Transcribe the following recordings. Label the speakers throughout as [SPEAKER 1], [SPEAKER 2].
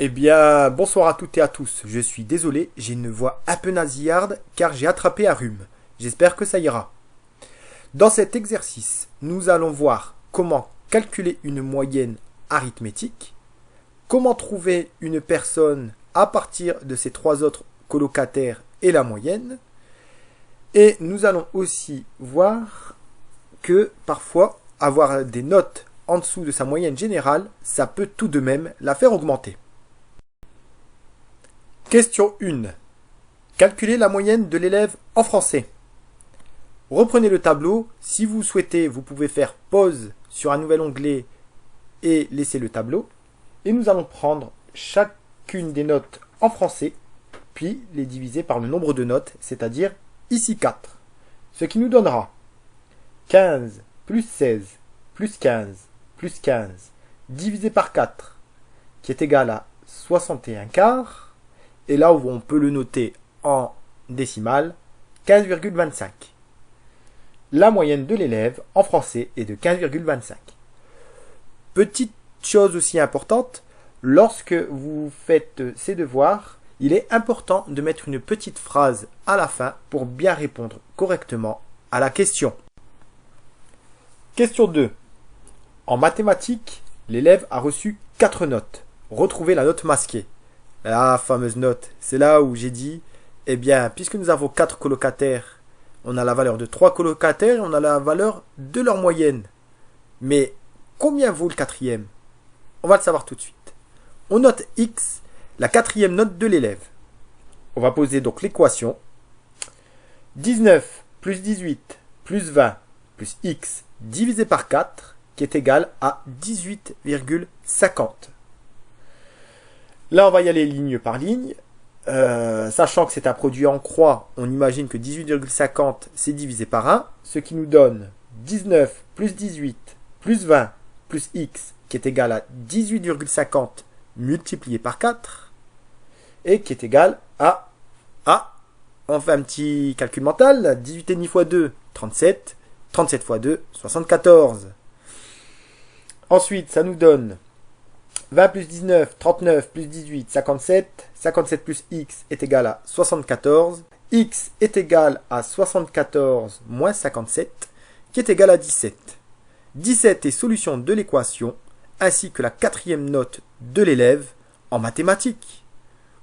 [SPEAKER 1] Eh bien, bonsoir à toutes et à tous. Je suis désolé, j'ai une voix un peu nasillarde car j'ai attrapé un rhume. J'espère que ça ira. Dans cet exercice, nous allons voir comment calculer une moyenne arithmétique, comment trouver une personne à partir de ces trois autres colocataires et la moyenne, et nous allons aussi voir que parfois avoir des notes en dessous de sa moyenne générale, ça peut tout de même la faire augmenter. Question 1. Calculez la moyenne de l'élève en français. Reprenez le tableau. Si vous souhaitez, vous pouvez faire pause sur un nouvel onglet et laisser le tableau. Et nous allons prendre chacune des notes en français, puis les diviser par le nombre de notes, c'est-à-dire ici 4. Ce qui nous donnera 15 plus 16 plus 15 plus 15 divisé par 4, qui est égal à 61 quarts. Et là où on peut le noter en décimale, 15,25. La moyenne de l'élève en français est de 15,25. Petite chose aussi importante, lorsque vous faites ces devoirs, il est important de mettre une petite phrase à la fin pour bien répondre correctement à la question. Question 2. En mathématiques, l'élève a reçu 4 notes. Retrouvez la note masquée. La fameuse note, c'est là où j'ai dit, eh bien, puisque nous avons 4 colocataires, on a la valeur de 3 colocataires et on a la valeur de leur moyenne. Mais combien vaut le quatrième? On va le savoir tout de suite. On note X, la quatrième note de l'élève. On va poser donc l'équation. 19 plus 18 plus 20 plus X divisé par 4, qui est égal à 18,50. Là, on va y aller ligne par ligne. Sachant que c'est un produit en croix, on imagine que 18,50 c'est divisé par 1, ce qui nous donne 19 plus 18 plus 20 plus x qui est égal à 18,50 multiplié par 4 et qui est égal à, on fait un petit calcul mental, 18,5 fois 2, 37, 37 fois 2, 74. Ensuite, ça nous donne 20 plus 19, 39 plus 18, 57. 57 plus x est égal à 74. X est égal à 74 moins 57, qui est égal à 17. 17 est solution de l'équation, ainsi que la quatrième note de l'élève en mathématiques.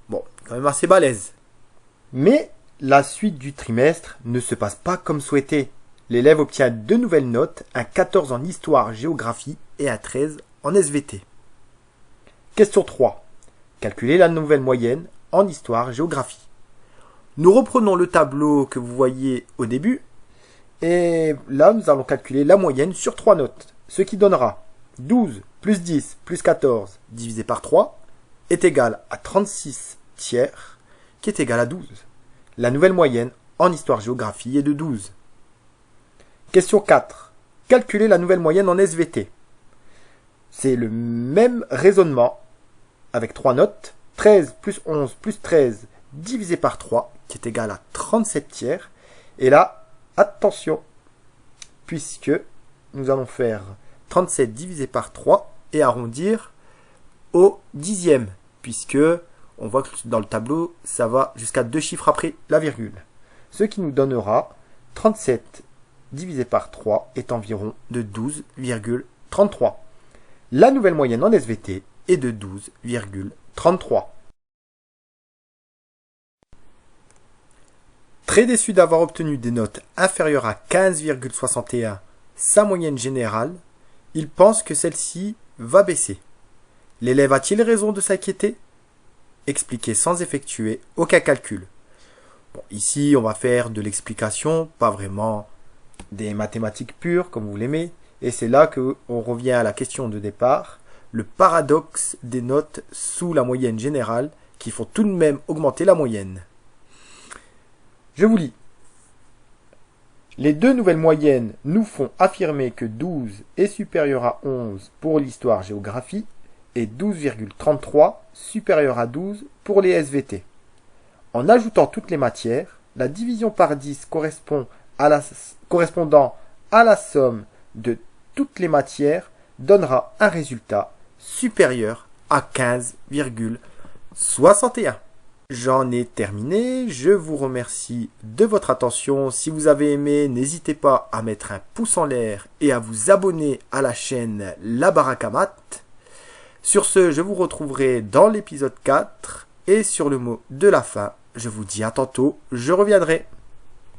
[SPEAKER 1] Bon, quand même assez balèze. Mais la suite du trimestre ne se passe pas comme souhaité. L'élève obtient 2 nouvelles notes, un 14 en histoire, géographie et un 13 en SVT. Question 3. Calculez la nouvelle moyenne en histoire, géographie. Nous reprenons le tableau que vous voyez au début. Et là, nous allons calculer la moyenne sur 3 notes. Ce qui donnera 12 plus 10 plus 14 divisé par 3 est égal à 36 tiers, qui est égal à 12. La nouvelle moyenne en histoire, géographie est de 12. Question 4. Calculez la nouvelle moyenne en SVT. C'est le même raisonnement avec 3 notes. 13 plus 11 plus 13 divisé par 3, qui est égal à 37 tiers. Et là, attention, puisque nous allons faire 37 divisé par 3 et arrondir au dixième, puisque on voit que dans le tableau, ça va jusqu'à 2 chiffres après la virgule. Ce qui nous donnera 37 divisé par 3 est environ de 12,33. La nouvelle moyenne en SVT est de 12,33. Très déçu d'avoir obtenu des notes inférieures à 15,61, sa moyenne générale, il pense que celle-ci va baisser. L'élève a-t-il raison de s'inquiéter? Expliquez sans effectuer aucun calcul. Bon, ici, on va faire de l'explication, pas vraiment des mathématiques pures comme vous l'aimez. Et c'est là qu'on revient à la question de départ, le paradoxe des notes sous la moyenne générale qui font tout de même augmenter la moyenne. Je vous lis. Les 2 nouvelles moyennes nous font affirmer que 12 est supérieur à 11 pour l'histoire-géographie et 12,33 supérieur à 12 pour les SVT. En ajoutant toutes les matières, la division par 10 correspondant à la somme de toutes les matières donnera un résultat supérieur à 15,61. J'en ai terminé, je vous remercie de votre attention. Si vous avez aimé, n'hésitez pas à mettre un pouce en l'air et à vous abonner à la chaîne La Baraque à Maths. Sur ce, je vous retrouverai dans l'épisode 4 et sur le mot de la fin, je vous dis à tantôt, je reviendrai.